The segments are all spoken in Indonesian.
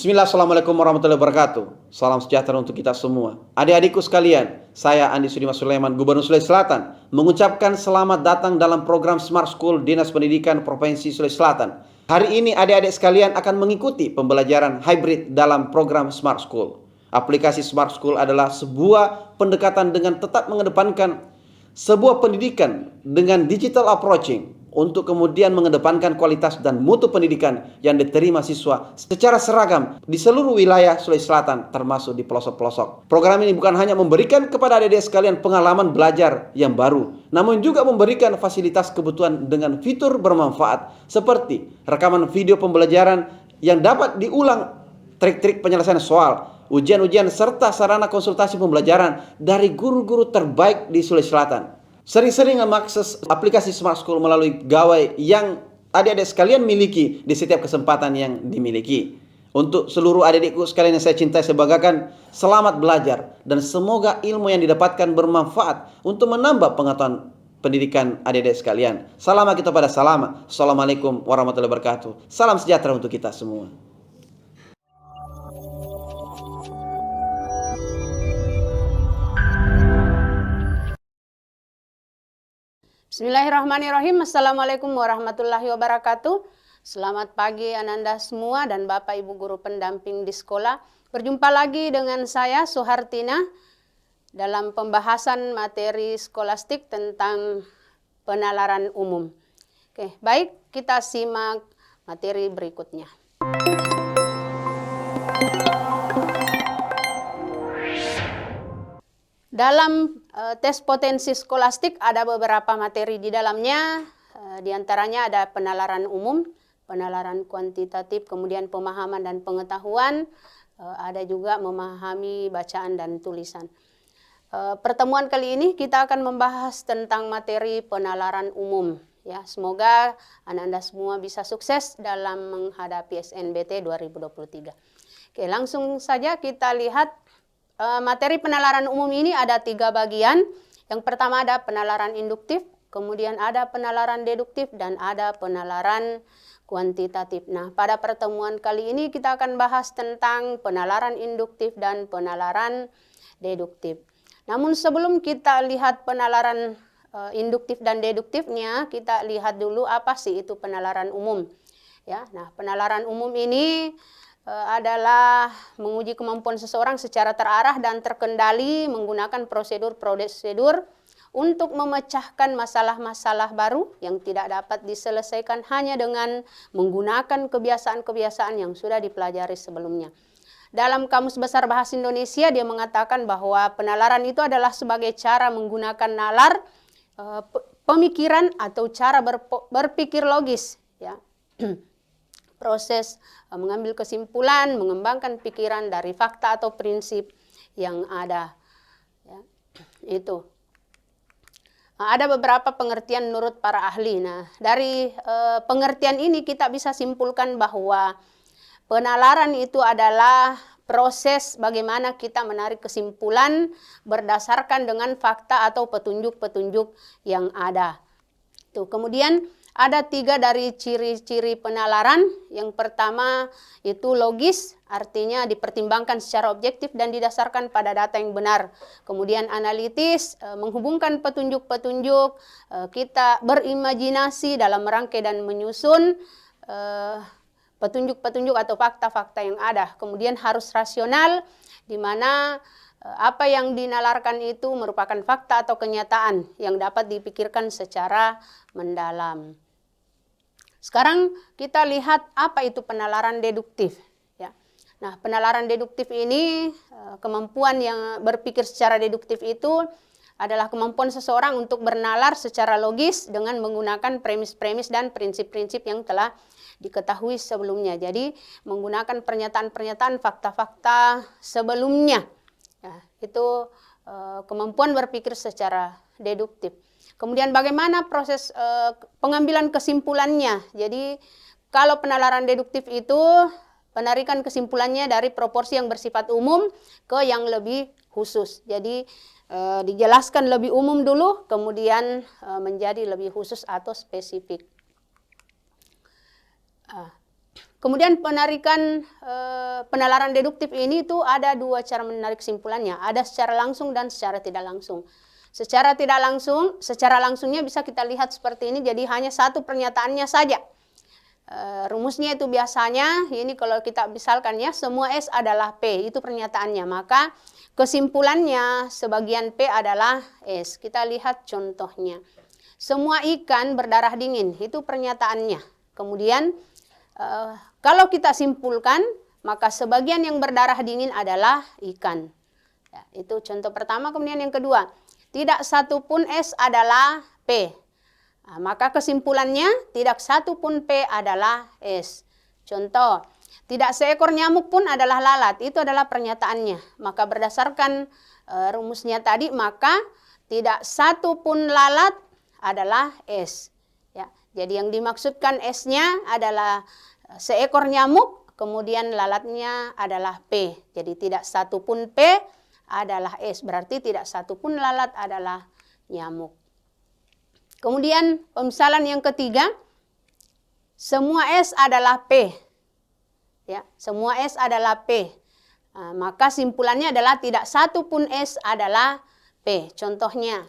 Bismillah, Assalamualaikum warahmatullahi wabarakatuh. Salam sejahtera untuk kita semua. Adik-adikku sekalian, saya Andi Sudimas Sulaiman, Gubernur Sulawesi Selatan, mengucapkan selamat datang dalam program Smart School Dinas Pendidikan Provinsi Sulawesi Selatan. Hari ini adik-adik sekalian akan mengikuti pembelajaran hybrid dalam program Smart School. Aplikasi Smart School adalah sebuah pendekatan dengan tetap mengedepankan sebuah pendidikan dengan digital approaching untuk kemudian mengedepankan kualitas dan mutu pendidikan yang diterima siswa secara seragam di seluruh wilayah Sulawesi Selatan termasuk di pelosok-pelosok. Program ini bukan hanya memberikan kepada adik-adik sekalian pengalaman belajar yang baru, namun juga memberikan fasilitas kebutuhan dengan fitur bermanfaat seperti rekaman video pembelajaran yang dapat diulang, trik-trik penyelesaian soal, ujian-ujian serta sarana konsultasi pembelajaran dari guru-guru terbaik di Sulawesi Selatan. Sering-sering mengakses aplikasi Smart School melalui gawai yang adik-adik sekalian miliki di setiap kesempatan yang dimiliki. Untuk seluruh adik-adikku sekalian yang saya cintai, saya banggakan, selamat belajar dan semoga ilmu yang didapatkan bermanfaat untuk menambah pengetahuan pendidikan adik-adik sekalian. Salam kita pada salam. Assalamualaikum warahmatullahi wabarakatuh. Salam sejahtera untuk kita semua. Bismillahirrahmanirrahim. Assalamualaikum warahmatullahi wabarakatuh. Selamat pagi Ananda semua dan Bapak Ibu Guru pendamping di sekolah. Berjumpa lagi dengan saya Suhartina dalam pembahasan materi skolastik tentang penalaran umum. Oke, baik, kita simak materi berikutnya. Dalam tes potensi skolastik ada beberapa materi di dalamnya, di antaranya ada penalaran umum, penalaran kuantitatif, kemudian pemahaman dan pengetahuan, ada juga memahami bacaan dan tulisan. Pertemuan kali ini kita akan membahas tentang materi penalaran umum. Ya, semoga Anda semua bisa sukses dalam menghadapi SNBT 2023. Oke, langsung saja kita lihat. Materi penalaran umum ini ada 3 bagian. Yang pertama ada penalaran induktif, kemudian ada penalaran deduktif, dan ada penalaran kuantitatif. Nah, pada pertemuan kali ini kita akan bahas tentang penalaran induktif dan penalaran deduktif. Namun sebelum kita lihat penalaran induktif dan deduktifnya, kita lihat dulu apa sih itu penalaran umum. Ya, nah penalaran umum ini adalah menguji kemampuan seseorang secara terarah dan terkendali menggunakan prosedur-prosedur untuk memecahkan masalah-masalah baru yang tidak dapat diselesaikan hanya dengan menggunakan kebiasaan-kebiasaan yang sudah dipelajari sebelumnya. Dalam Kamus Besar Bahasa Indonesia dia mengatakan bahwa penalaran itu adalah sebagai cara menggunakan nalar, pemikiran atau cara berpikir logis, ya. Proses mengambil kesimpulan, mengembangkan pikiran dari fakta atau prinsip yang ada. Ya, itu. Ada beberapa pengertian menurut para ahli. Nah, dari pengertian ini kita bisa simpulkan bahwa penalaran itu adalah proses bagaimana kita menarik kesimpulan berdasarkan dengan fakta atau petunjuk-petunjuk yang ada. Tuh, kemudian ada 3 dari ciri-ciri penalaran. Yang pertama itu logis, artinya dipertimbangkan secara objektif dan didasarkan pada data yang benar. Kemudian analitis, menghubungkan petunjuk-petunjuk, kita berimajinasi dalam merangkai dan menyusun petunjuk-petunjuk atau fakta-fakta yang ada. Kemudian harus rasional, di mana apa yang dinalarkan itu merupakan fakta atau kenyataan yang dapat dipikirkan secara mendalam. Sekarang kita lihat apa itu penalaran deduktif. Ya. Nah, penalaran deduktif ini, kemampuan yang berpikir secara deduktif itu adalah kemampuan seseorang untuk bernalar secara logis dengan menggunakan premis-premis dan prinsip-prinsip yang telah diketahui sebelumnya. Jadi menggunakan pernyataan-pernyataan, fakta-fakta sebelumnya. Ya, itu kemampuan berpikir secara deduktif. Kemudian bagaimana proses pengambilan kesimpulannya. Jadi kalau penalaran deduktif itu penarikan kesimpulannya dari proporsi yang bersifat umum ke yang lebih khusus. Jadi dijelaskan lebih umum dulu, kemudian menjadi lebih khusus atau spesifik. Kemudian penalaran deduktif ini itu ada dua cara menarik kesimpulannya. Ada secara langsung dan secara tidak langsung. Secara langsungnya bisa kita lihat seperti ini. Jadi hanya satu pernyataannya saja. Rumusnya itu biasanya, ini kalau kita misalkan ya, semua S adalah P, itu pernyataannya. Maka kesimpulannya sebagian P adalah S. Kita lihat contohnya. Semua ikan berdarah dingin, itu pernyataannya. Kemudian kalau kita simpulkan, maka sebagian yang berdarah dingin adalah ikan. Ya, itu contoh pertama. Kemudian yang kedua, tidak satu pun S adalah P. Nah, maka kesimpulannya tidak satu pun P adalah S. Contoh, tidak seekor nyamuk pun adalah lalat. Itu adalah pernyataannya. Maka berdasarkan rumusnya tadi, maka tidak satu pun lalat adalah S. Ya, jadi yang dimaksudkan S-nya adalah seekor nyamuk, kemudian lalatnya adalah P. Jadi tidak satu pun P adalah S. Berarti tidak satu pun lalat adalah nyamuk. Kemudian pemisalan yang ketiga, semua S adalah P. Ya, semua S adalah P. Nah, maka simpulannya adalah tidak satu pun S adalah P. Contohnya,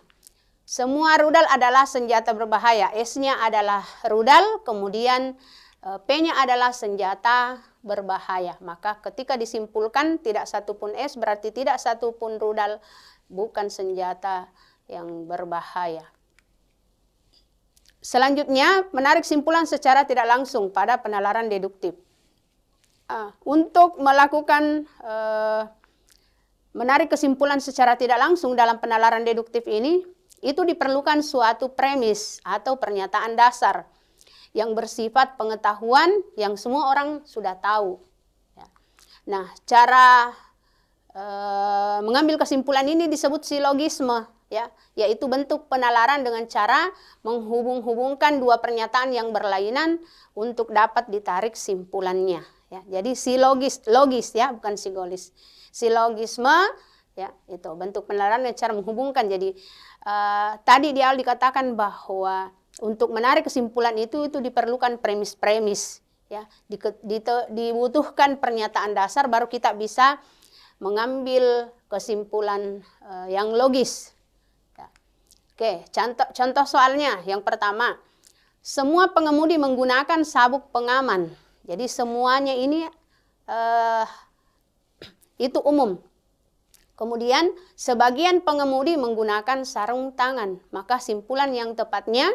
semua rudal adalah senjata berbahaya. S-nya adalah rudal, kemudian P-nya adalah senjata berbahaya. Maka ketika disimpulkan tidak satu pun S berarti tidak satu pun rudal bukan senjata yang berbahaya. Selanjutnya, menarik simpulan secara tidak langsung pada penalaran deduktif. Untuk melakukan menarik kesimpulan secara tidak langsung dalam penalaran deduktif ini, itu diperlukan suatu premis atau pernyataan dasar yang bersifat pengetahuan yang semua orang sudah tahu. Nah, cara mengambil kesimpulan ini disebut silogisme. Ya, yaitu bentuk penalaran dengan cara menghubung-hubungkan dua pernyataan yang berlainan untuk dapat ditarik simpulannya. Ya, jadi logis ya, bukan sigolis. Silogisme ya, itu bentuk penalaran dengan cara menghubungkan. Jadi tadi di awal dikatakan bahwa untuk menarik kesimpulan itu diperlukan premis-premis. Ya, dibutuhkan pernyataan dasar baru kita bisa mengambil kesimpulan yang logis. Oke, contoh soalnya yang pertama, semua pengemudi menggunakan sabuk pengaman. Jadi semuanya ini itu umum. Kemudian sebagian pengemudi menggunakan sarung tangan. Maka simpulan yang tepatnya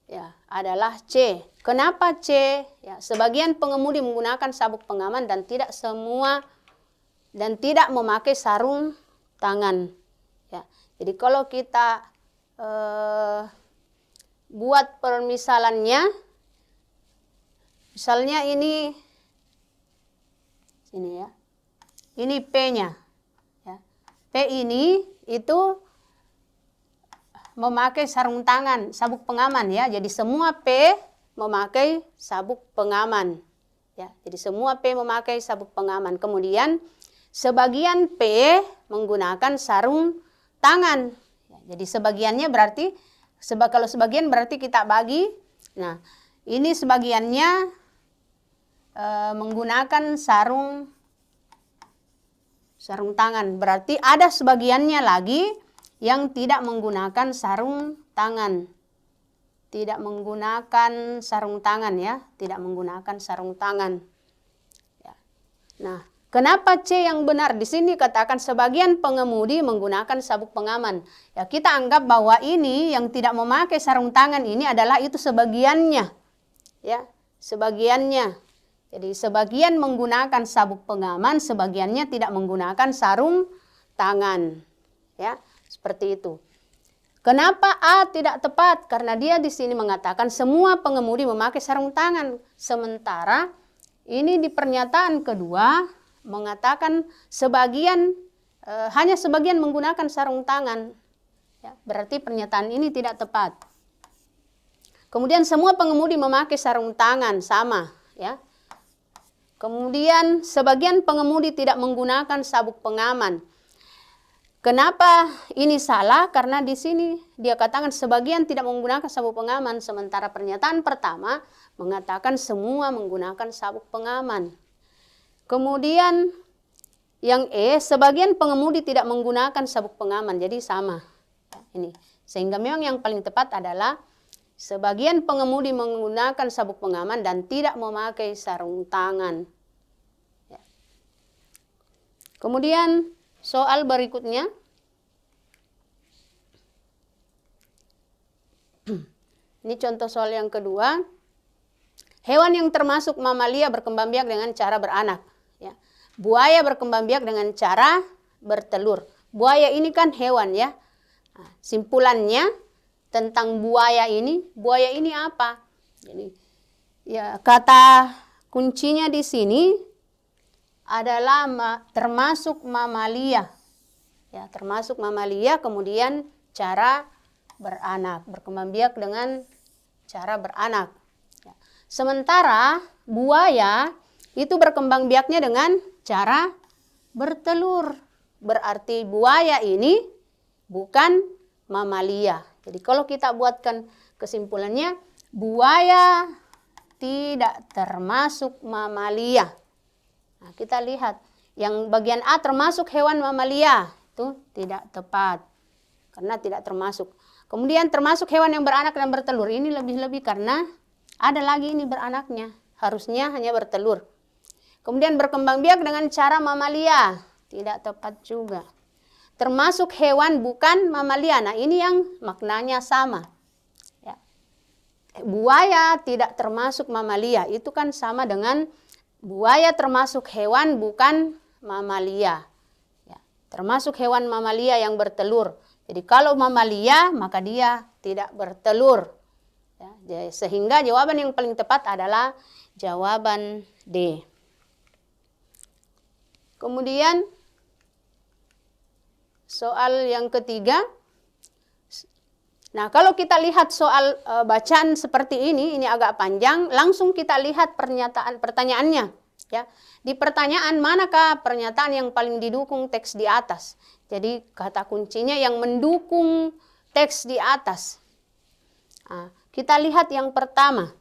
ya adalah C. Kenapa C? Ya, sebagian pengemudi menggunakan sabuk pengaman dan tidak semua dan tidak memakai sarung tangan. Ya, jadi kalau kita buat permisalannya, misalnya ini ya, ini P-nya, ya. P ini itu memakai sarung tangan, sabuk pengaman ya. Jadi semua P memakai sabuk pengaman, ya. Jadi semua P memakai sabuk pengaman. Kemudian sebagian P menggunakan sarung tangan. Jadi sebagiannya berarti, kalau sebagian berarti kita bagi. Nah, ini sebagiannya menggunakan sarung tangan. Berarti ada sebagiannya lagi yang tidak menggunakan sarung tangan. Tidak menggunakan sarung tangan ya, tidak menggunakan sarung tangan. Ya. Nah, kenapa C yang benar? Di sini katakan sebagian pengemudi menggunakan sabuk pengaman. Ya, kita anggap bahwa ini yang tidak memakai sarung tangan ini adalah itu sebagiannya. Ya, sebagiannya. Jadi sebagian menggunakan sabuk pengaman, sebagiannya tidak menggunakan sarung tangan. Ya, seperti itu. Kenapa A tidak tepat? Karena dia di sini mengatakan semua pengemudi memakai sarung tangan. Sementara ini di pernyataan kedua mengatakan hanya sebagian menggunakan sarung tangan. Ya, berarti pernyataan ini tidak tepat. Kemudian semua pengemudi memakai sarung tangan, sama. Ya. Kemudian sebagian pengemudi tidak menggunakan sabuk pengaman. Kenapa ini salah? Karena di sini dia katakan sebagian tidak menggunakan sabuk pengaman, sementara pernyataan pertama mengatakan semua menggunakan sabuk pengaman. Kemudian yang sebagian pengemudi tidak menggunakan sabuk pengaman, jadi sama. Ini. Sehingga memang yang paling tepat adalah sebagian pengemudi menggunakan sabuk pengaman dan tidak memakai sarung tangan. Ya. Kemudian soal berikutnya. Ini contoh soal yang kedua. Hewan yang termasuk mamalia berkembang biak dengan cara beranak. Ya. Buaya berkembang biak dengan cara bertelur. Buaya ini kan hewan ya. Nah, simpulannya tentang buaya ini apa? Jadi ya kata kuncinya di sini adalah termasuk mamalia. Ya, termasuk mamalia, kemudian cara beranak, berkembang biak dengan cara beranak. Ya. Sementara buaya itu berkembang biaknya dengan cara bertelur. Berarti buaya ini bukan mamalia. Jadi kalau kita buatkan kesimpulannya, buaya tidak termasuk mamalia. Nah, kita lihat yang bagian A termasuk hewan mamalia, itu tidak tepat karena tidak termasuk. Kemudian termasuk hewan yang beranak dan bertelur, ini lebih-lebih karena ada lagi ini beranaknya, harusnya hanya bertelur. Kemudian berkembang biak dengan cara mamalia, tidak tepat juga. Termasuk hewan bukan mamalia, nah ini yang maknanya sama. Ya. Buaya tidak termasuk mamalia, itu kan sama dengan buaya termasuk hewan bukan mamalia. Ya. Termasuk hewan mamalia yang bertelur. Jadi kalau mamalia maka dia tidak bertelur. Ya, sehingga jawaban yang paling tepat adalah jawaban D. Kemudian soal yang ketiga. Nah, kalau kita lihat soal bacaan seperti ini agak panjang, langsung kita lihat pertanyaannya. Ya. Di pertanyaan, manakah pernyataan yang paling didukung teks di atas? Jadi kata kuncinya yang mendukung teks di atas. Nah, kita lihat yang pertama.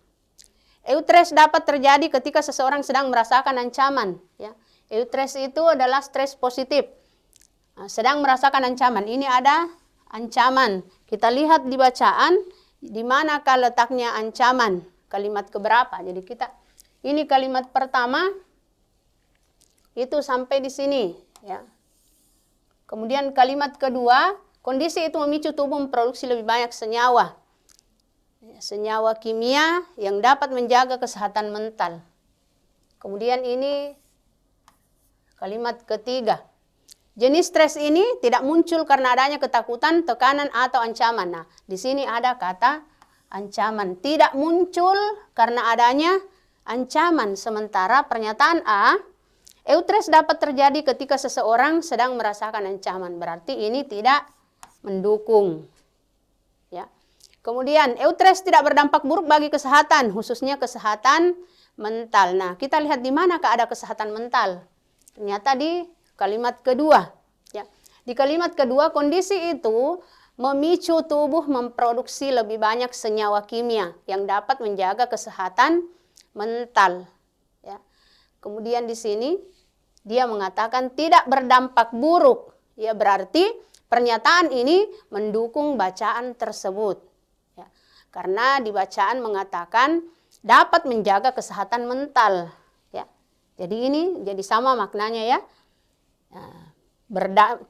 Eutres dapat terjadi ketika seseorang sedang merasakan ancaman. Ya. Eutres itu adalah stres positif. Nah, sedang merasakan ancaman. Ini ada ancaman. Kita lihat di bacaan, di manakah letaknya ancaman. Kalimat keberapa. Jadi ini kalimat pertama, itu sampai di sini. Ya. Kemudian kalimat kedua, kondisi itu memicu tubuh memproduksi lebih banyak senyawa. Senyawa kimia yang dapat menjaga kesehatan mental. Kemudian ini kalimat ketiga. Jenis stres ini tidak muncul karena adanya ketakutan, tekanan, atau ancaman. Nah, di sini ada kata ancaman. Tidak muncul karena adanya ancaman. Sementara pernyataan A, eutres dapat terjadi ketika seseorang sedang merasakan ancaman. Berarti ini tidak mendukung. Ya. Kemudian, eutres tidak berdampak buruk bagi kesehatan, khususnya kesehatan mental. Nah, kita lihat di manakah ada kesehatan mental. Ternyata di kalimat kedua. Ya. Di kalimat kedua, kondisi itu memicu tubuh memproduksi lebih banyak senyawa kimia yang dapat menjaga kesehatan mental. Ya. Kemudian di sini, dia mengatakan tidak berdampak buruk. Ya, berarti pernyataan ini mendukung bacaan tersebut. Ya, karena di bacaan mengatakan dapat menjaga kesehatan mental. Ya, jadi ini jadi sama maknanya ya.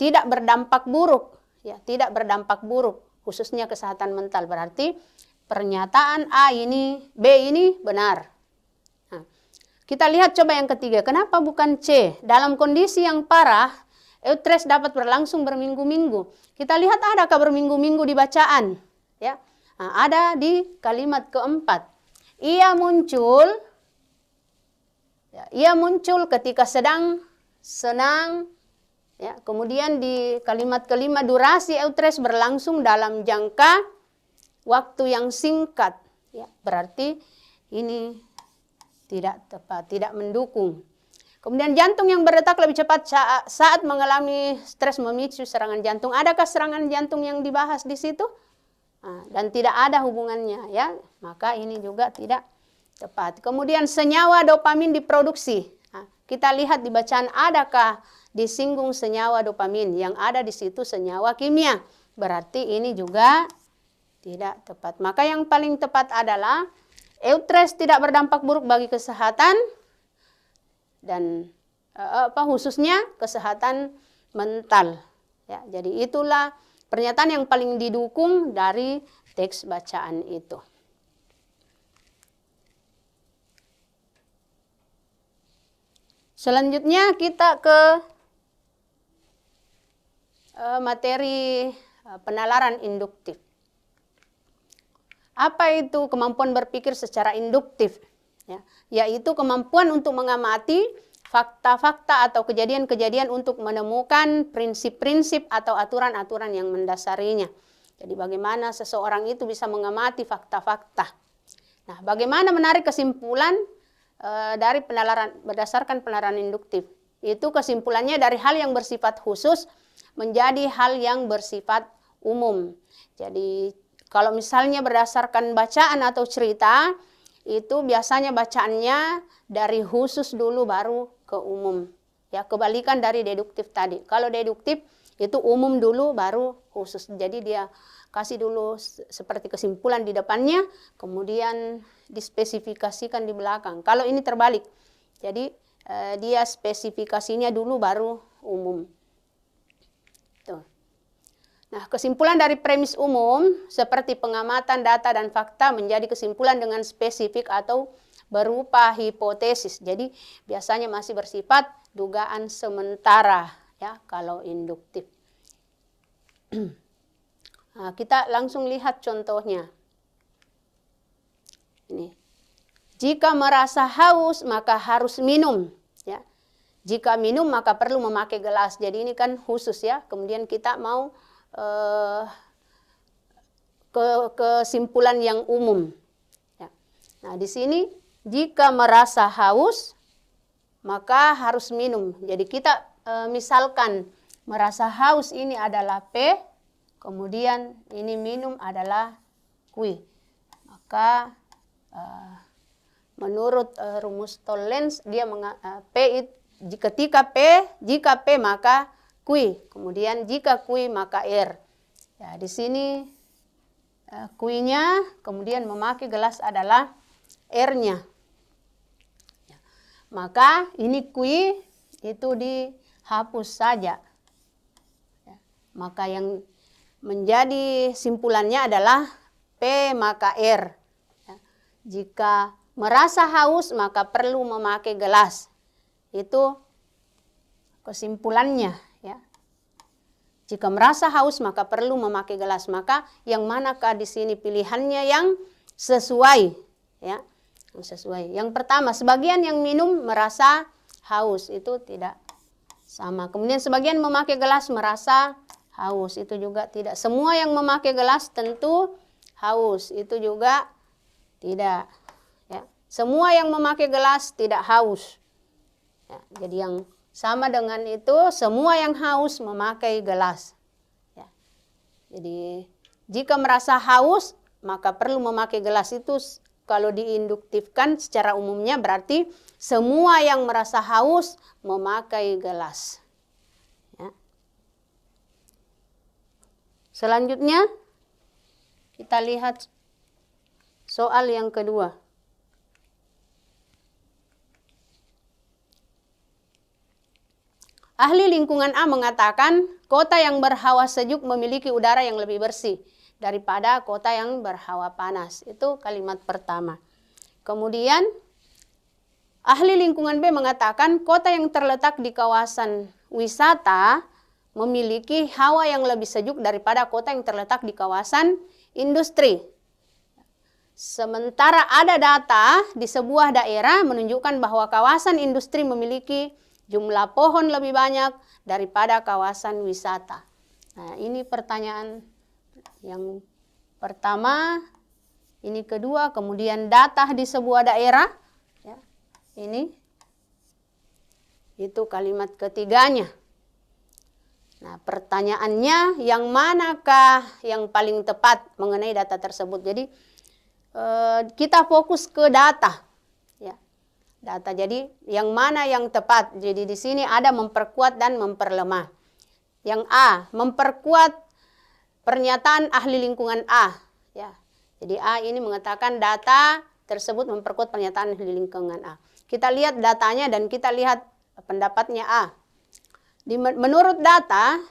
Tidak berdampak buruk. Ya, tidak berdampak buruk, khususnya kesehatan mental. Berarti pernyataan B ini benar. Kita lihat coba yang ketiga, kenapa bukan C? Dalam kondisi yang parah, eutres dapat berlangsung berminggu-minggu. Kita lihat adakah berminggu-minggu di bacaan? Ya, nah, ada di kalimat keempat. Ia muncul ketika sedang senang. Ya, kemudian di kalimat kelima, durasi eutres berlangsung dalam jangka waktu yang singkat. Ya, berarti ini tidak tepat, tidak mendukung. Kemudian jantung yang berdetak lebih cepat saat mengalami stres memicu serangan jantung. Adakah serangan jantung yang dibahas di situ? Dan tidak ada hubungannya, ya. Maka ini juga tidak tepat. Kemudian senyawa dopamin diproduksi. Kita lihat di bacaan adakah disinggung senyawa dopamin. Yang ada di situ senyawa kimia. Berarti ini juga tidak tepat. Maka yang paling tepat adalah eutres tidak berdampak buruk bagi kesehatan dan khususnya kesehatan mental. Ya, jadi itulah pernyataan yang paling didukung dari teks bacaan itu. Selanjutnya kita ke materi penalaran induktif. Apa itu kemampuan berpikir secara induktif? Ya, yaitu kemampuan untuk mengamati fakta-fakta atau kejadian-kejadian untuk menemukan prinsip-prinsip atau aturan-aturan yang mendasarinya. Jadi bagaimana seseorang itu bisa mengamati fakta-fakta. Nah, bagaimana menarik kesimpulan dari penalaran berdasarkan penalaran induktif? Itu kesimpulannya dari hal yang bersifat khusus menjadi hal yang bersifat umum. Jadi kalau misalnya berdasarkan bacaan atau cerita, itu biasanya bacaannya dari khusus dulu baru ke umum. Ya, kebalikan dari deduktif tadi. Kalau deduktif itu umum dulu baru khusus. Jadi dia kasih dulu seperti kesimpulan di depannya, kemudian dispesifikasikan di belakang. Kalau ini terbalik. Jadi dia spesifikasinya dulu baru umum. Tuh. Nah, kesimpulan dari premis umum seperti pengamatan data dan fakta menjadi kesimpulan dengan spesifik atau berupa hipotesis. Jadi biasanya masih bersifat dugaan sementara, ya, kalau induktif. Nah, kita langsung lihat contohnya. Ini. Jika merasa haus maka harus minum, ya. Jika minum maka perlu memakai gelas. Jadi ini kan khusus, ya. Kemudian kita mau kesimpulan yang umum. Ya. Nah, di sini jika merasa haus maka harus minum. Jadi kita misalkan merasa haus ini adalah P, kemudian ini minum adalah Q. Maka menurut rumus Tollens dia jika P maka Q, kemudian jika Q maka R. Ya, di sini Q-nya kemudian memakai gelas adalah R-nya. Ya, maka ini Q itu dihapus saja. Ya, maka yang menjadi simpulannya adalah P maka R. Ya, jika merasa haus maka perlu memakai gelas. Itu kesimpulannya, ya. Jika merasa haus maka perlu memakai gelas. Maka yang manakah di sini pilihannya yang sesuai, ya? Yang sesuai. Yang pertama, sebagian yang minum merasa haus, itu tidak sama. Kemudian sebagian memakai gelas merasa haus, itu juga tidak. Semua yang memakai gelas tentu haus, itu juga tidak, ya. Semua yang memakai gelas tidak haus. Ya, jadi yang sama dengan itu, semua yang haus memakai gelas. Ya. Jadi jika merasa haus maka perlu memakai gelas, itu kalau diinduktifkan secara umumnya berarti semua yang merasa haus memakai gelas. Ya. Selanjutnya kita lihat soal yang kedua. Ahli lingkungan A mengatakan kota yang berhawa sejuk memiliki udara yang lebih bersih daripada kota yang berhawa panas. Itu kalimat pertama. Kemudian ahli lingkungan B mengatakan kota yang terletak di kawasan wisata memiliki hawa yang lebih sejuk daripada kota yang terletak di kawasan industri. Sementara ada data di sebuah daerah menunjukkan bahwa kawasan industri memiliki jumlah pohon lebih banyak daripada kawasan wisata. Nah, ini pertanyaan yang pertama, ini kedua, kemudian data di sebuah daerah, ya, ini. Itu kalimat ketiganya. Nah, pertanyaannya yang manakah yang paling tepat mengenai data tersebut? Jadi kita fokus ke data, ya. Data. Jadi yang mana yang tepat? Jadi di sini ada memperkuat dan memperlemah. Yang A, memperkuat pernyataan ahli lingkungan A, ya. Jadi A ini mengatakan data tersebut memperkuat pernyataan ahli lingkungan A. Kita lihat datanya dan kita lihat pendapatnya A. Menurut data,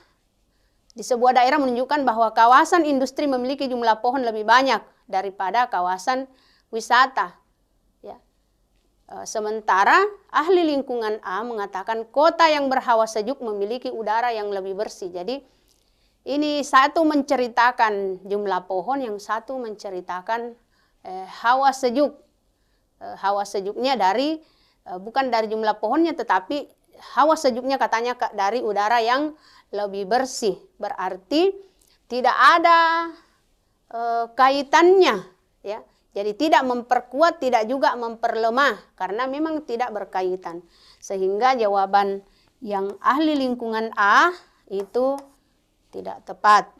di sebuah daerah menunjukkan bahwa kawasan industri memiliki jumlah pohon lebih banyak daripada kawasan wisata. Ya. Sementara ahli lingkungan A mengatakan kota yang berhawa sejuk memiliki udara yang lebih bersih. Jadi ini satu menceritakan jumlah pohon, yang satu menceritakan hawa sejuk. Hawa sejuknya dari bukan dari jumlah pohonnya, tetapi hawa sejuknya katanya dari udara yang lebih bersih. Berarti tidak ada kaitannya, ya. Jadi tidak memperkuat, tidak juga memperlemah, karena memang tidak berkaitan. Sehingga jawaban yang ahli lingkungan A itu tidak tepat.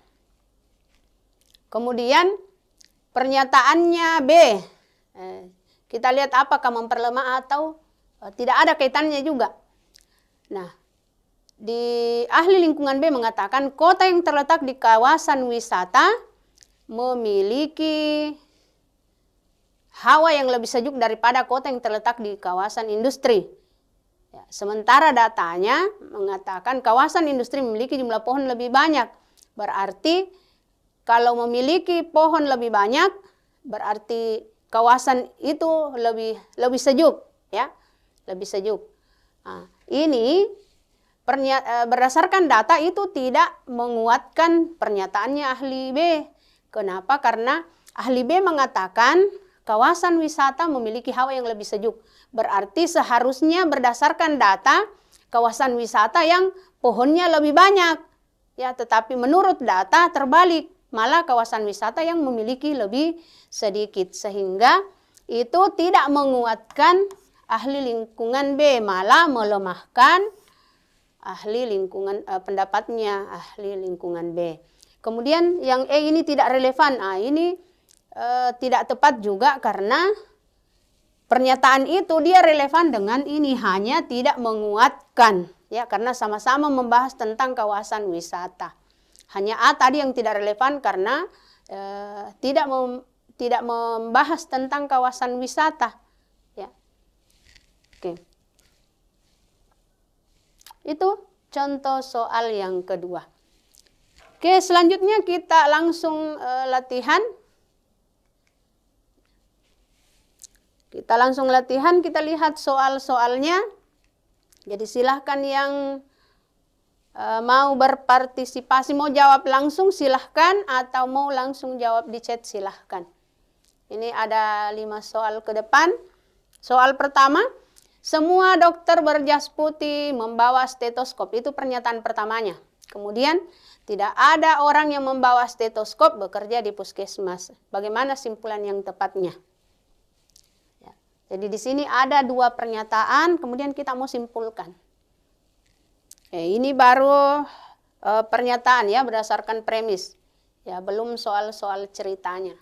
Kemudian pernyataannya B. Kita lihat apakah memperlemah atau tidak ada kaitannya juga. Nah, di ahli lingkungan B mengatakan kota yang terletak di kawasan wisata memiliki hawa yang lebih sejuk daripada kota yang terletak di kawasan industri. Ya, sementara datanya mengatakan kawasan industri memiliki jumlah pohon lebih banyak. Berarti kalau memiliki pohon lebih banyak, berarti kawasan itu lebih sejuk, ya, lebih sejuk. Nah, ini berdasarkan data itu tidak menguatkan pernyataannya ahli B. Kenapa? Karena ahli B mengatakan kawasan wisata memiliki hawa yang lebih sejuk. Berarti seharusnya berdasarkan data kawasan wisata yang pohonnya lebih banyak. Ya, tetapi menurut data terbalik, malah kawasan wisata yang memiliki lebih sedikit. Sehingga itu tidak menguatkan ahli lingkungan B, malah melemahkan ahli lingkungan pendapatnya ahli lingkungan B. Kemudian yang E ini tidak relevan. Nah, ini tidak tepat juga karena pernyataan itu dia relevan dengan ini, hanya tidak menguatkan, ya, karena sama-sama membahas tentang kawasan wisata. Hanya A tadi yang tidak relevan karena tidak membahas tentang kawasan wisata, ya. Oke. Itu contoh soal yang kedua. Oke, selanjutnya kita langsung latihan. Kita langsung latihan, kita lihat soal-soalnya. Jadi silahkan yang mau berpartisipasi, mau jawab langsung silahkan, atau mau langsung jawab di chat silahkan. Ini ada 5 soal ke depan. Soal pertama, semua dokter berjas putih membawa stetoskop. Itu pernyataan pertamanya. Kemudian, tidak ada orang yang membawa stetoskop bekerja di puskesmas. Bagaimana simpulan yang tepatnya? Ya. Jadi di sini ada 2 pernyataan, kemudian kita mau simpulkan. Ini baru pernyataan, ya, berdasarkan premis. Ya, belum soal-soal ceritanya.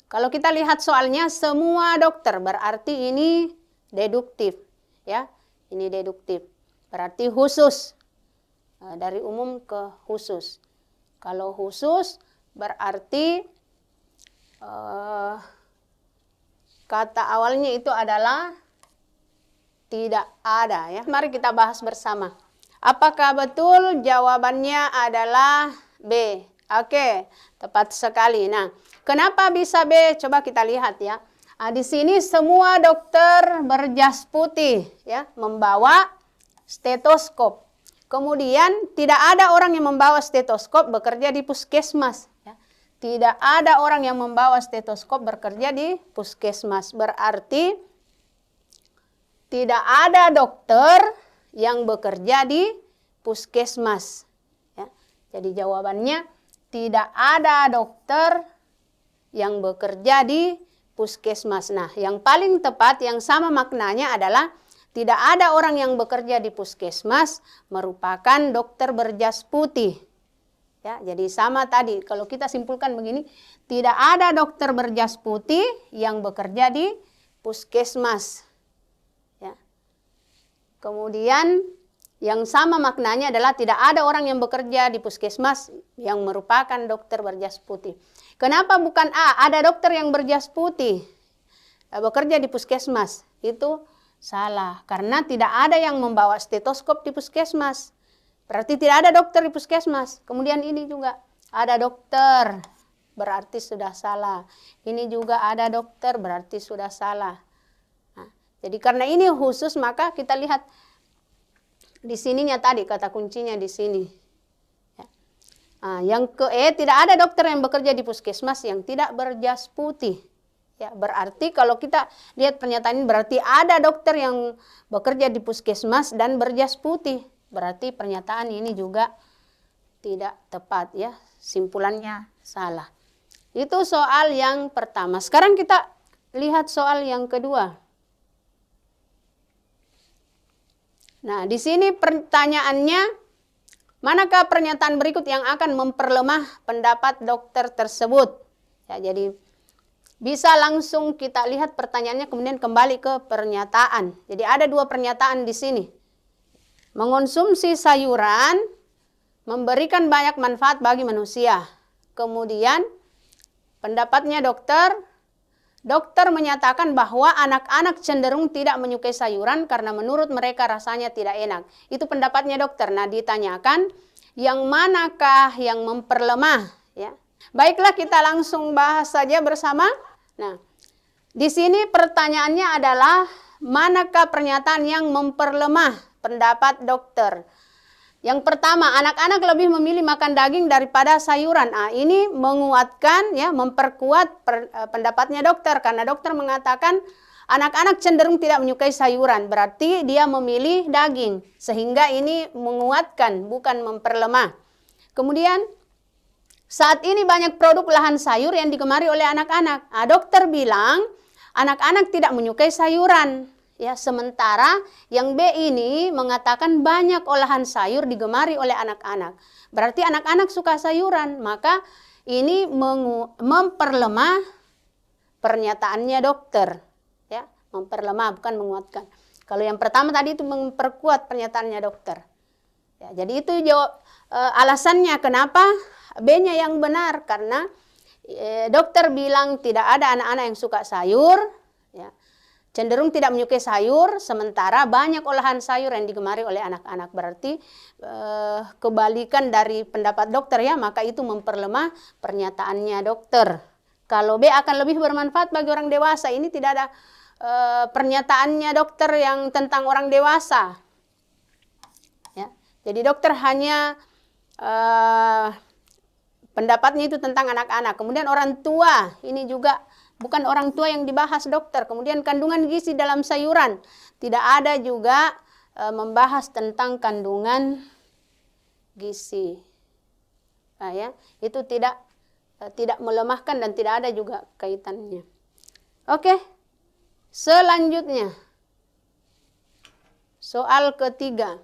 Kalau kita lihat soalnya, semua dokter, berarti ini deduktif, ya. Ini deduktif. Berarti khusus. Dari umum ke khusus. Kalau khusus berarti kata awalnya itu adalah tidak ada, ya. Mari kita bahas bersama. Apakah betul? Jawabannya adalah B. Oke, tepat sekali. Nah, kenapa bisa B? Coba kita lihat, ya. Nah, di sini semua dokter berjas putih, ya, membawa stetoskop. Kemudian tidak ada orang yang membawa stetoskop bekerja di puskesmas. Ya. Tidak ada orang yang membawa stetoskop bekerja di puskesmas. Berarti tidak ada dokter yang bekerja di puskesmas. Ya. Jadi jawabannya tidak ada dokter yang bekerja di puskesmas. Nah, yang paling tepat, yang sama maknanya adalah tidak ada orang yang bekerja di puskesmas merupakan dokter berjas putih. Ya, jadi sama tadi, kalau kita simpulkan begini, tidak ada dokter berjas putih yang bekerja di puskesmas. Ya. Kemudian yang sama maknanya adalah tidak ada orang yang bekerja di puskesmas yang merupakan dokter berjas putih. Kenapa bukan ada dokter yang berjas putih bekerja di puskesmas? Itu salah, karena tidak ada yang membawa stetoskop di puskesmas. Berarti tidak ada dokter di puskesmas. Kemudian ini juga ada dokter, berarti sudah salah. Ini juga ada dokter, berarti sudah salah. Nah, jadi karena ini khusus, maka kita lihat di sininya tadi, kata kuncinya di sini. Ya. Nah, yang tidak ada dokter yang bekerja di puskesmas yang tidak berjas putih. Ya, berarti kalau kita lihat pernyataan ini, berarti ada dokter yang bekerja di puskesmas dan berjas putih. Berarti pernyataan ini juga tidak tepat, ya. Simpulannya salah. Itu soal yang pertama. Sekarang kita lihat soal yang kedua. Nah, di sini pertanyaannya, manakah pernyataan berikut yang akan memperlemah pendapat dokter tersebut? Ya, jadi bisa langsung kita lihat pertanyaannya, kemudian kembali ke pernyataan. Jadi ada dua pernyataan di sini. Mengonsumsi sayuran memberikan banyak manfaat bagi manusia. Kemudian pendapatnya dokter menyatakan bahwa anak-anak cenderung tidak menyukai sayuran karena menurut mereka rasanya tidak enak. Itu pendapatnya dokter. Nah, ditanyakan yang manakah yang memperlemah, ya. Baiklah, kita langsung bahas saja bersama. Nah, di sini pertanyaannya adalah manakah pernyataan yang memperlemah pendapat dokter? Yang pertama, anak-anak lebih memilih makan daging daripada sayuran. Ini menguatkan, ya, memperkuat pendapatnya dokter, karena dokter mengatakan anak-anak cenderung tidak menyukai sayuran, berarti dia memilih daging, sehingga ini menguatkan, bukan memperlemah. Kemudian saat ini banyak produk olahan sayur yang digemari oleh anak-anak. Dokter bilang anak-anak tidak menyukai sayuran. Ya, sementara yang B ini mengatakan banyak olahan sayur digemari oleh anak-anak. Berarti anak-anak suka sayuran, maka ini memperlemah pernyataannya dokter. Ya, memperlemah, bukan menguatkan. Kalau yang pertama tadi itu memperkuat pernyataannya dokter. Ya, jadi itu alasannya kenapa B-nya yang benar, karena dokter bilang tidak ada anak-anak yang suka sayur, ya. Cenderung tidak menyukai sayur, sementara banyak olahan sayur yang digemari oleh anak-anak. Berarti kebalikan dari pendapat dokter, ya, maka itu memperlemah pernyataannya dokter. Kalau B akan lebih bermanfaat bagi orang dewasa, ini tidak ada pernyataannya dokter yang tentang orang dewasa. Ya. Jadi dokter hanya pendapatnya itu tentang anak-anak. Kemudian orang tua, ini juga bukan orang tua yang dibahas dokter. Kemudian kandungan gizi dalam sayuran, tidak ada juga membahas tentang kandungan gizi. Nah, ya, itu tidak melemahkan dan tidak ada juga kaitannya. Oke, selanjutnya soal ketiga.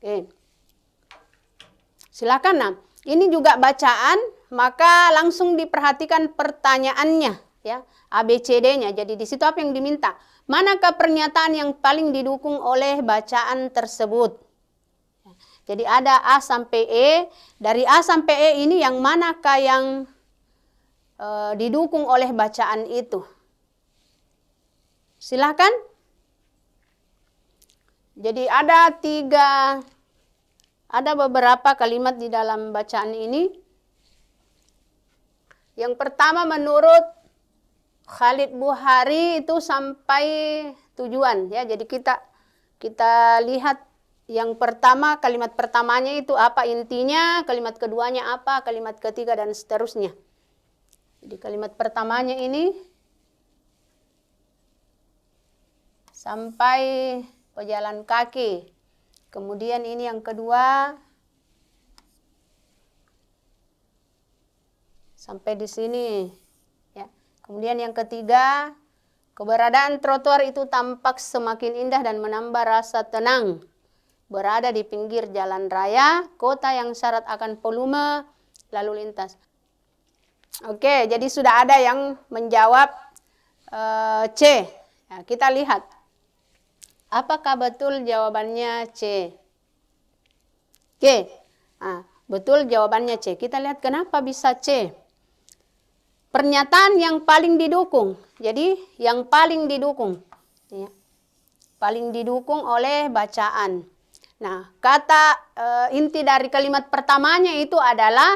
Oke. Silakan. Nah, ini juga bacaan, maka langsung diperhatikan pertanyaannya, ya, ABCD-nya. Jadi di situ apa yang diminta? Manakah pernyataan yang paling didukung oleh bacaan tersebut? Jadi ada A sampai E. Dari A sampai E ini yang manakah yang didukung oleh bacaan itu? Silakan. Jadi ada beberapa kalimat di dalam bacaan ini. Yang pertama, menurut Khalid Buhari itu sampai tujuan, ya. Jadi kita lihat yang pertama, kalimat pertamanya itu apa intinya, kalimat keduanya apa, kalimat ketiga dan seterusnya. Jadi kalimat pertamanya ini sampai pejalan kaki. Kemudian ini yang kedua sampai di sini, ya. Kemudian yang ketiga, keberadaan trotoar itu tampak semakin indah dan menambah rasa tenang. Berada di pinggir jalan raya, kota yang syarat akan volume lalu lintas. Oke, jadi sudah ada yang menjawab C. Nah, kita lihat. Apakah betul jawabannya C? Oke, nah, betul jawabannya C. Kita lihat kenapa bisa C. Pernyataan yang paling didukung. Jadi yang paling didukung. Ya, paling didukung oleh bacaan. Nah, kata inti dari kalimat pertamanya itu adalah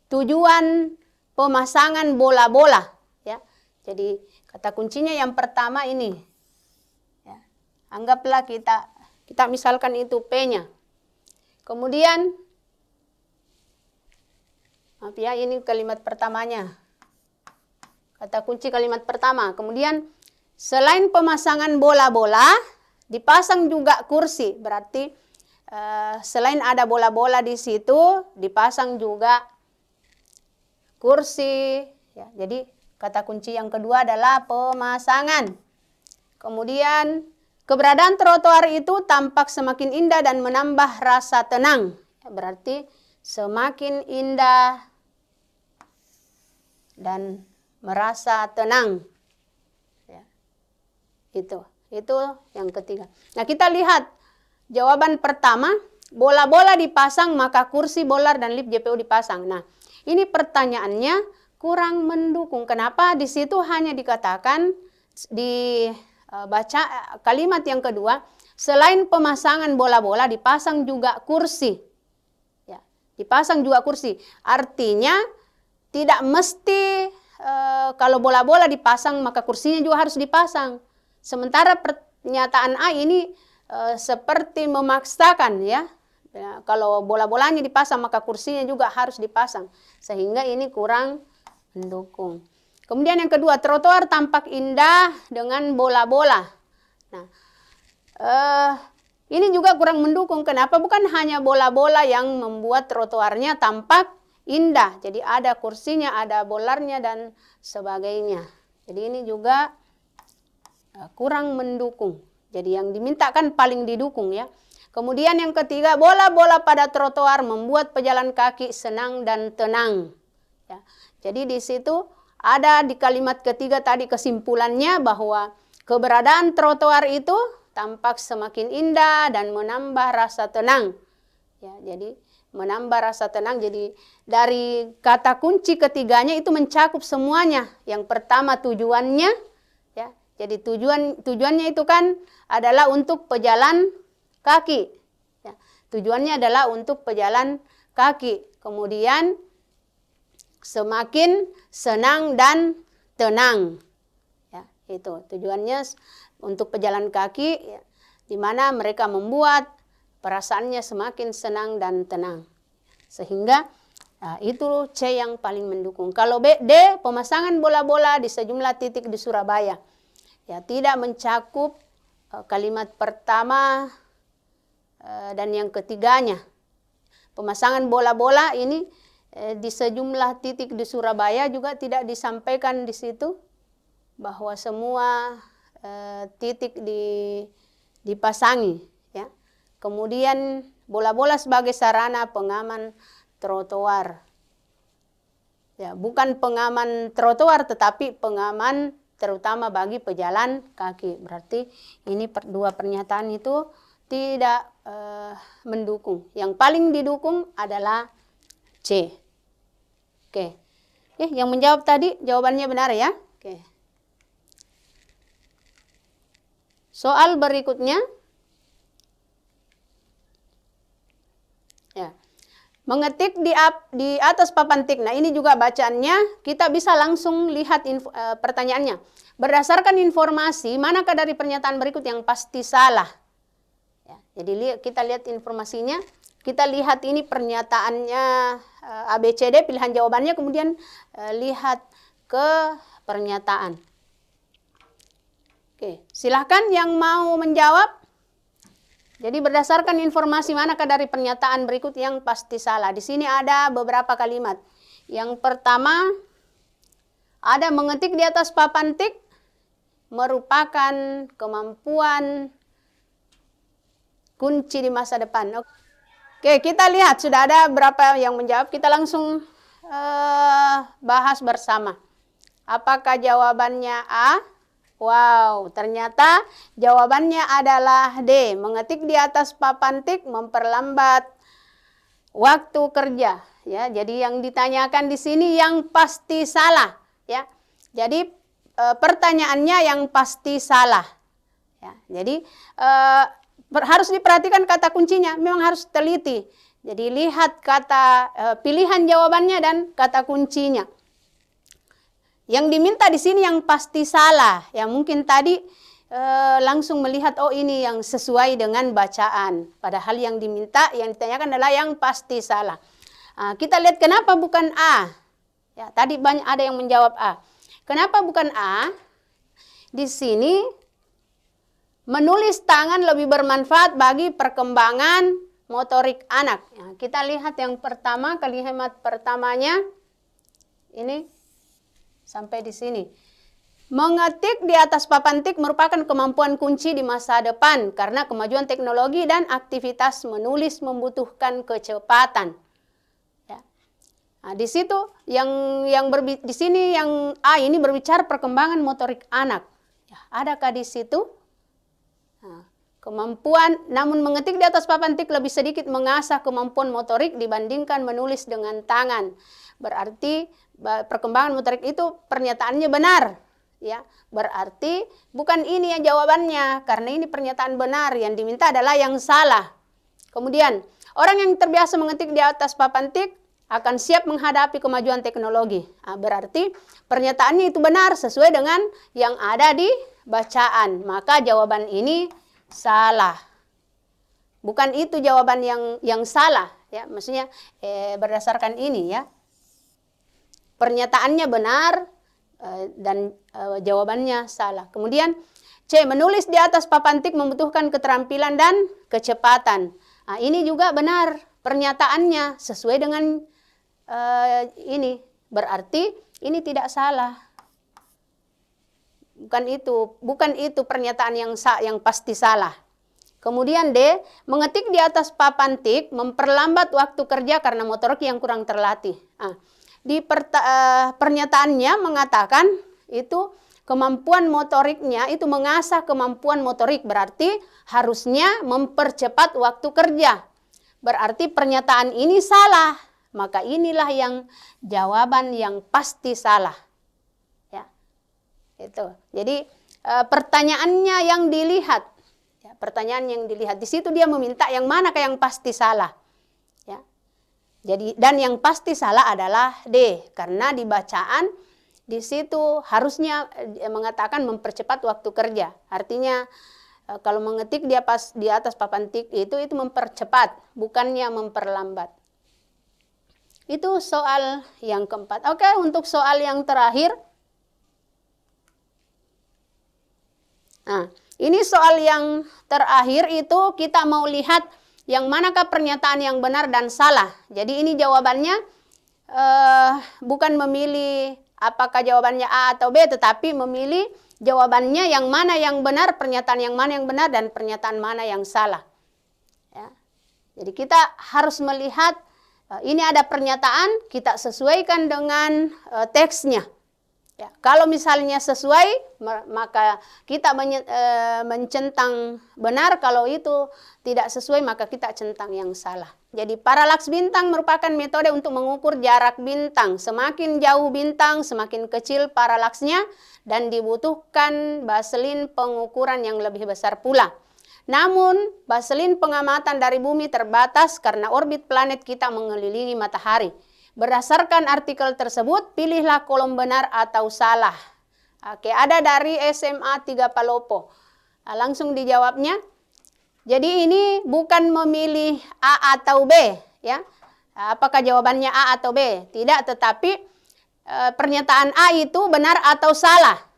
tujuan pemasangan bola-bola. Ya, jadi kata kuncinya yang pertama ini. Ya, anggaplah kita misalkan itu P-nya. Kemudian, maaf ya, ini kalimat pertamanya. Kata kunci kalimat pertama. Kemudian, selain pemasangan bola-bola, dipasang juga kursi. Berarti selain ada bola-bola di situ, dipasang juga kursi. Ya, jadi kata kunci yang kedua adalah pemasangan. Kemudian, keberadaan trotoar itu tampak semakin indah dan menambah rasa tenang. Ya, berarti semakin indah dan merasa tenang. Ya, itu yang ketiga. Nah, kita lihat jawaban pertama, bola-bola dipasang maka kursi, bolar, dan lift JPU dipasang. Nah, ini pertanyaannya kurang mendukung. Kenapa? Di situ hanya dikatakan di baca kalimat yang kedua, selain pemasangan bola-bola dipasang juga kursi. Ya, dipasang juga kursi. Artinya tidak mesti kalau bola-bola dipasang maka kursinya juga harus dipasang. Sementara pernyataan A ini seperti memaksakan ya. Ya, kalau bola-bolanya dipasang maka kursinya juga harus dipasang. Sehingga ini kurang mendukung. Kemudian yang kedua, trotoar tampak indah dengan bola-bola. Nah, ini juga kurang mendukung. Kenapa? Bukan hanya bola-bola yang membuat trotoarnya tampak indah. Jadi ada kursinya, ada bolarnya, dan sebagainya. Jadi ini juga kurang mendukung. Jadi yang dimintakan paling didukung ya. Kemudian yang ketiga, bola-bola pada trotoar membuat pejalan kaki senang dan tenang. Ya. Jadi di situ ada di kalimat ketiga tadi kesimpulannya bahwa keberadaan trotoar itu tampak semakin indah dan menambah rasa tenang. Ya, jadi menambah rasa tenang. Jadi dari kata kunci ketiganya itu mencakup semuanya. Yang pertama tujuannya, ya. Jadi tujuannya itu kan adalah untuk pejalan kaki. Ya, tujuannya adalah untuk pejalan kaki. Kemudian semakin senang dan tenang. Ya, itu tujuannya untuk pejalan kaki, ya, di mana mereka membuat perasaannya semakin senang dan tenang. Sehingga itu C yang paling mendukung. Kalau B, D, pemasangan bola-bola di sejumlah titik di Surabaya. Ya, tidak mencakup kalimat pertama dan yang ketiganya. Pemasangan bola-bola ini di sejumlah titik di Surabaya juga tidak disampaikan di situ bahwa semua titik dipasangi. Ya. Kemudian bola-bola sebagai sarana pengaman trotoar. Ya, bukan pengaman trotoar tetapi pengaman terutama bagi pejalan kaki. Berarti ini dua pernyataan itu tidak mendukung. Yang paling didukung adalah C. Oke. Yang menjawab tadi jawabannya benar ya. Oke. Soal berikutnya. Ya. Mengetik di atas papan tik. Nah, ini juga bacaannya kita bisa langsung lihat pertanyaannya. Berdasarkan informasi, manakah dari pernyataan berikut yang pasti salah? Ya, jadi kita lihat informasinya. Kita lihat ini pernyataannya ABCD, pilihan jawabannya, kemudian lihat ke pernyataan. Oke, silahkan yang mau menjawab. Jadi berdasarkan informasi manakah dari pernyataan berikut yang pasti salah? Di sini ada beberapa kalimat. Yang pertama, ada mengetik di atas papan tik merupakan kemampuan kunci di masa depan. Oke, kita lihat sudah ada berapa yang menjawab. Kita langsung bahas bersama. Apakah jawabannya A? Wow, ternyata jawabannya adalah D. Mengetik di atas papan tik memperlambat waktu kerja. Ya, jadi yang ditanyakan di sini yang pasti salah. Ya, jadi pertanyaannya yang pasti salah. Ya, jadi harus diperhatikan kata kuncinya, memang harus teliti. Jadi lihat kata pilihan jawabannya dan kata kuncinya. Yang diminta di sini yang pasti salah. Ya mungkin tadi langsung melihat oh ini yang sesuai dengan bacaan. Padahal yang diminta, yang ditanyakan adalah yang pasti salah. Kita lihat kenapa bukan A. Ya, tadi banyak ada yang menjawab A. Kenapa bukan A? Di sini menulis tangan lebih bermanfaat bagi perkembangan motorik anak. Ya, kita lihat yang pertama, kalimat pertamanya ini sampai di sini. Mengetik di atas papan tik merupakan kemampuan kunci di masa depan karena kemajuan teknologi dan aktivitas menulis membutuhkan kecepatan. Ya. Nah, di situ di sini yang A ini berbicara perkembangan motorik anak. Ya, adakah di situ? Nah, kemampuan, namun mengetik di atas papan tik lebih sedikit mengasah kemampuan motorik dibandingkan menulis dengan tangan. Berarti perkembangan motorik itu pernyataannya benar. Ya, berarti bukan ini yang jawabannya, karena ini pernyataan benar, yang diminta adalah yang salah. Kemudian, orang yang terbiasa mengetik di atas papan tik akan siap menghadapi kemajuan teknologi. Nah, berarti pernyataannya itu benar sesuai dengan yang ada di bacaan. Maka jawaban ini salah. Bukan itu jawaban yang salah, ya. Maksudnya berdasarkan ini ya. Pernyataannya benar dan jawabannya salah. Kemudian C, menulis di atas papan tik membutuhkan keterampilan dan kecepatan. Nah, ini juga benar pernyataannya sesuai dengan ini. Berarti ini tidak salah. Bukan itu pernyataan yang pasti salah. Kemudian D, mengetik di atas papan tik memperlambat waktu kerja karena motorik yang kurang terlatih. Nah, di pernyataannya mengatakan itu kemampuan motoriknya itu mengasah kemampuan motorik, berarti harusnya mempercepat waktu kerja. Berarti pernyataan ini salah, maka inilah yang jawaban yang pasti salah. Ya, itu. Jadi pertanyaannya yang dilihat, ya, pertanyaan yang dilihat di situ dia meminta yang manakah yang pasti salah. Ya. Jadi dan yang pasti salah adalah D, karena di bacaan di situ harusnya mengatakan mempercepat waktu kerja. Artinya kalau mengetik di atas papan tik itu mempercepat, bukannya memperlambat. Itu soal yang keempat. Oke, untuk soal yang terakhir. Nah, ini soal yang terakhir itu kita mau lihat yang manakah pernyataan yang benar dan salah. Jadi ini jawabannya bukan memilih apakah jawabannya A atau B, tetapi memilih jawabannya yang mana yang benar, pernyataan yang mana yang benar, dan pernyataan mana yang salah. Ya. Jadi kita harus melihat ini ada pernyataan, kita sesuaikan dengan teksnya. Ya, kalau misalnya sesuai, maka kita mencentang benar. Kalau itu tidak sesuai, maka kita centang yang salah. Jadi paralaks bintang merupakan metode untuk mengukur jarak bintang. Semakin jauh bintang, semakin kecil paralaksnya, dan dibutuhkan baselin pengukuran yang lebih besar pula. Namun, baselin pengamatan dari bumi terbatas karena orbit planet kita mengelilingi matahari. Berdasarkan artikel tersebut, pilihlah kolom benar atau salah. Oke, ada dari SMA 3 Palopo. Nah, langsung dijawabnya. Jadi ini bukan memilih A atau B, ya. Apakah jawabannya A atau B? Tidak, tetapi pernyataan A itu benar atau salah.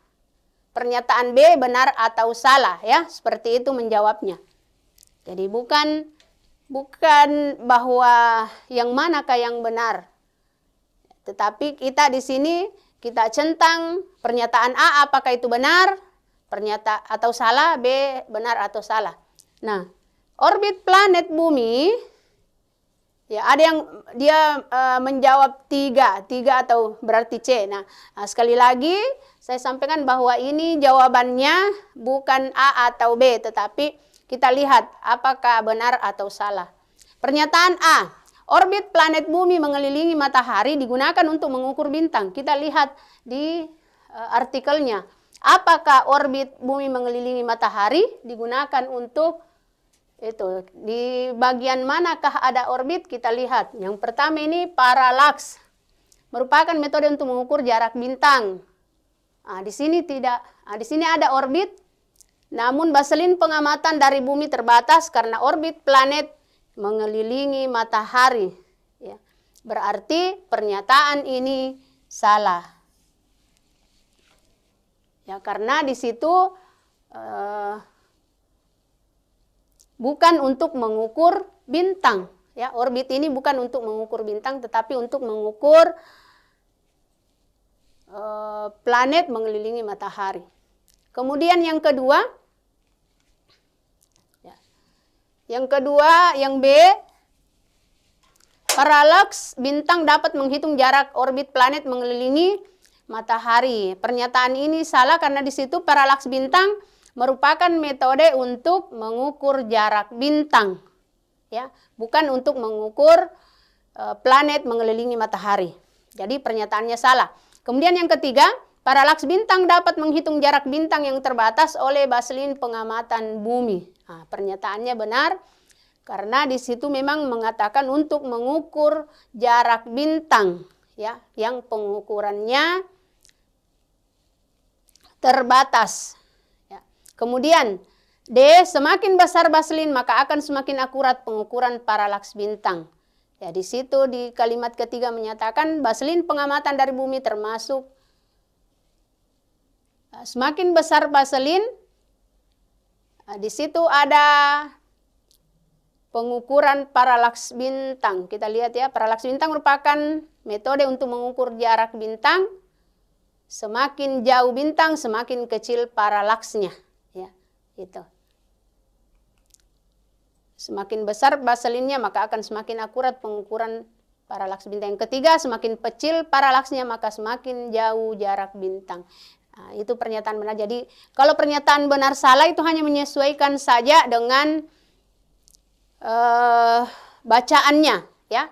Pernyataan B benar atau salah, ya. Seperti itu menjawabnya. Jadi bukan bahwa yang manakah yang benar. Tetapi kita di sini kita centang pernyataan A apakah itu benar, atau salah, B benar atau salah. Nah, orbit planet bumi, ya ada yang dia menjawab tiga atau berarti C. Nah, sekali lagi saya sampaikan bahwa ini jawabannya bukan A atau B, tetapi kita lihat apakah benar atau salah. Pernyataan A, orbit planet bumi mengelilingi matahari digunakan untuk mengukur bintang. Kita lihat di artikelnya. Apakah orbit bumi mengelilingi matahari digunakan untuk itu? Di bagian manakah ada orbit? Kita lihat. Yang pertama ini paralaks. Merupakan metode untuk mengukur jarak bintang. Nah, di sini tidak. Nah, di sini ada orbit. Namun baselin pengamatan dari bumi terbatas karena orbit planet mengelilingi matahari. Ya. Berarti pernyataan ini salah. Ya, karena di situ bukan untuk mengukur bintang. Ya, orbit ini bukan untuk mengukur bintang, tetapi untuk mengukur planet mengelilingi matahari. Kemudian yang kedua, yang B, paralaks bintang dapat menghitung jarak orbit planet mengelilingi matahari. Pernyataan ini salah karena di situ paralaks bintang merupakan metode untuk mengukur jarak bintang, ya, bukan untuk mengukur planet mengelilingi matahari. Jadi pernyataannya salah. Kemudian yang ketiga, paralaks bintang dapat menghitung jarak bintang yang terbatas oleh baselin pengamatan bumi. Nah, pernyataannya benar karena di situ memang mengatakan untuk mengukur jarak bintang, ya, yang pengukurannya terbatas. Ya. Kemudian D, semakin besar baselin maka akan semakin akurat pengukuran paralaks bintang. Ya, di situ di kalimat ketiga menyatakan baselin pengamatan dari bumi termasuk semakin besar baselin, di situ ada pengukuran paralaks bintang. Kita lihat ya, paralaks bintang merupakan metode untuk mengukur jarak bintang. Semakin jauh bintang, semakin kecil paralaksnya. Ya, itu. Semakin besar baselinnya, maka akan semakin akurat pengukuran paralaks bintang. Yang ketiga, semakin kecil paralaksnya, maka semakin jauh jarak bintang. Nah, itu pernyataan benar. Jadi, kalau pernyataan benar salah itu hanya menyesuaikan saja dengan bacaannya, ya.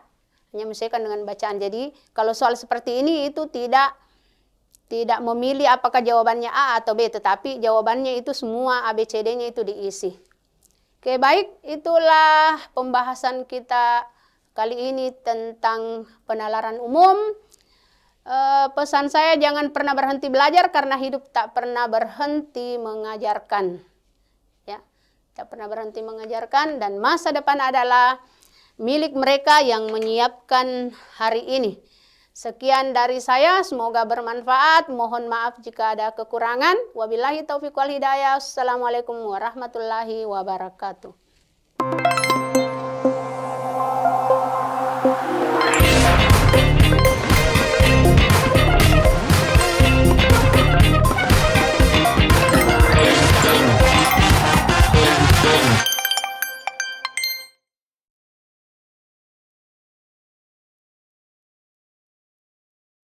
Hanya menyesuaikan dengan bacaan. Jadi, kalau soal seperti ini itu tidak memilih apakah jawabannya A atau B, tetapi jawabannya itu semua ABCD-nya itu diisi. Oke, baik, itulah pembahasan kita kali ini tentang penalaran umum. Pesan saya jangan pernah berhenti belajar karena hidup tak pernah berhenti mengajarkan. Ya, tak pernah berhenti mengajarkan dan masa depan adalah milik mereka yang menyiapkan hari ini. Sekian dari saya, semoga bermanfaat. Mohon maaf jika ada kekurangan. Wabillahi taufiq wal hidayah. Assalamualaikum warahmatullahi wabarakatuh.